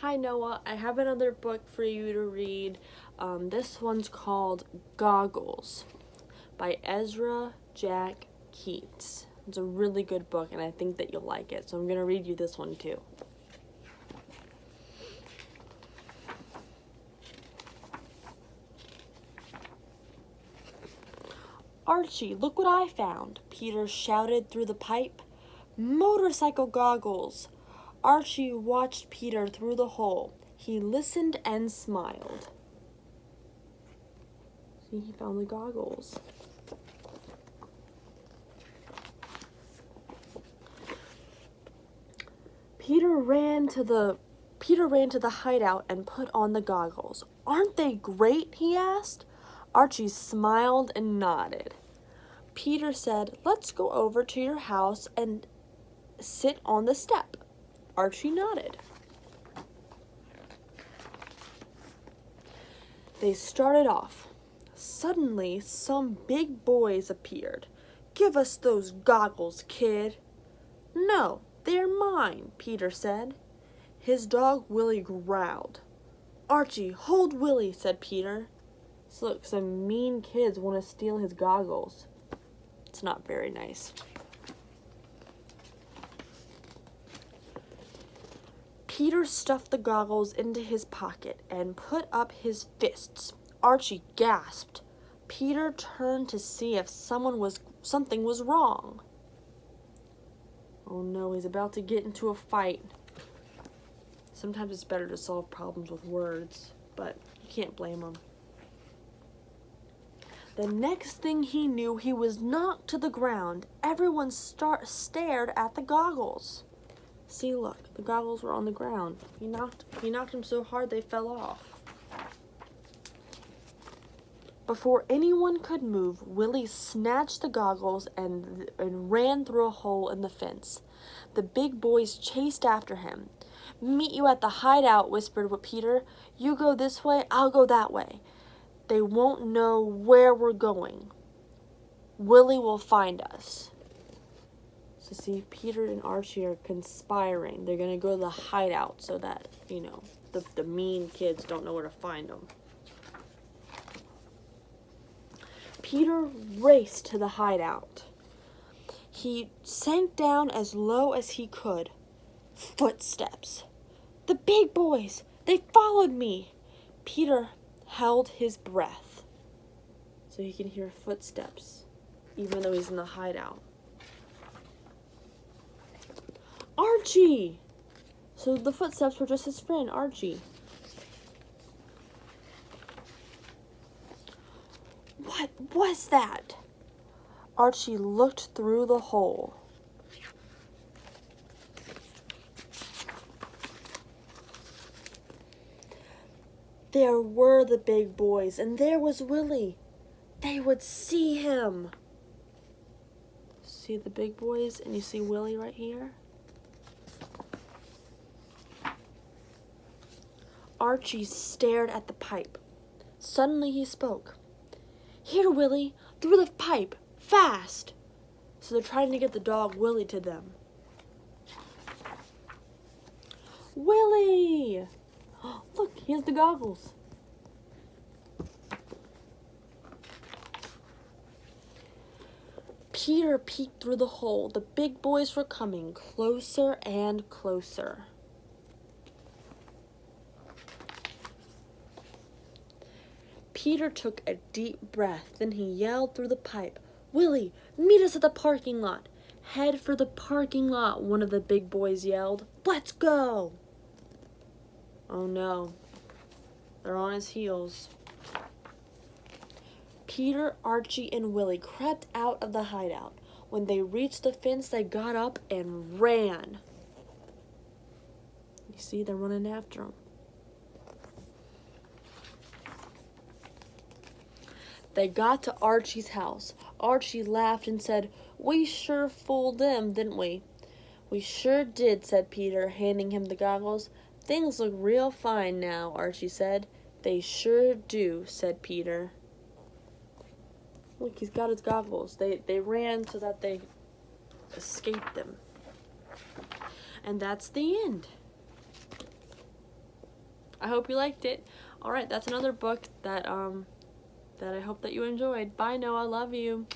Hi Noah, I have another book for you to read. This one's called Goggles by Ezra Jack Keats. It's a really good book and I think that you'll like it, so I'm going to read you this one too. Archie, look what I found, Peter shouted through the pipe. Motorcycle goggles! Archie watched Peter through the hole. He listened and smiled. See, he found the goggles. Peter ran to the hideout and put on the goggles. Aren't they great? He asked. Archie smiled and nodded. Peter said, let's go over to your house and sit on the step. Archie nodded. They started off. Suddenly, some big boys appeared. Give us those goggles, kid. No, they're mine, Peter said. His dog Willie growled. Archie, hold Willie, said Peter. So look, some mean kids want to steal his goggles. It's not very nice. Peter stuffed the goggles into his pocket and put up his fists. Archie gasped. Peter turned to see if something was wrong. Oh no, he's about to get into a fight. Sometimes it's better to solve problems with words, but you can't blame him. The next thing he knew, he was knocked to the ground. Everyone stared at the goggles. See, look, the goggles were on the ground. He knocked them so hard they fell off. Before anyone could move, Willie snatched the goggles and ran through a hole in the fence. The big boys chased after him. Meet you at the hideout, whispered Peter. You go this way, I'll go that way. They won't know where we're going. Willie will find us. So see, Peter and Archie are conspiring. They're going to go to the hideout so that, the mean kids don't know where to find them. Peter raced to the hideout. He sank down as low as he could. Footsteps. The big boys! They followed me! Peter held his breath so he can hear footsteps, even though he's in the hideout. Archie! So the footsteps were just his friend, Archie. What was that? Archie looked through the hole. There were the big boys, and there was Willie. They would see him. See the big boys, and you see Willie right here? Archie stared at the pipe. Suddenly he spoke. Here, Willie, through the pipe, fast! So they're trying to get the dog Willie to them. Willie! Look, he has the goggles. Peter peeked through the hole. The big boys were coming closer and closer. Peter took a deep breath. Then he yelled through the pipe, Willie, meet us at the parking lot. Head for the parking lot, one of the big boys yelled. Let's go! Oh no, they're on his heels. Peter, Archie, and Willie crept out of the hideout. When they reached the fence, they got up and ran. You see, they're running after him. They got to Archie's house. Archie laughed and said, We sure fooled them, didn't we? We sure did, said Peter, handing him the goggles. Things look real fine now, Archie said. They sure do, said Peter. Look, he's got his goggles. They ran so that they escaped them. And that's the end. I hope you liked it. Alright, that's another book that I hope that you enjoyed. Bye, Noah. Love you.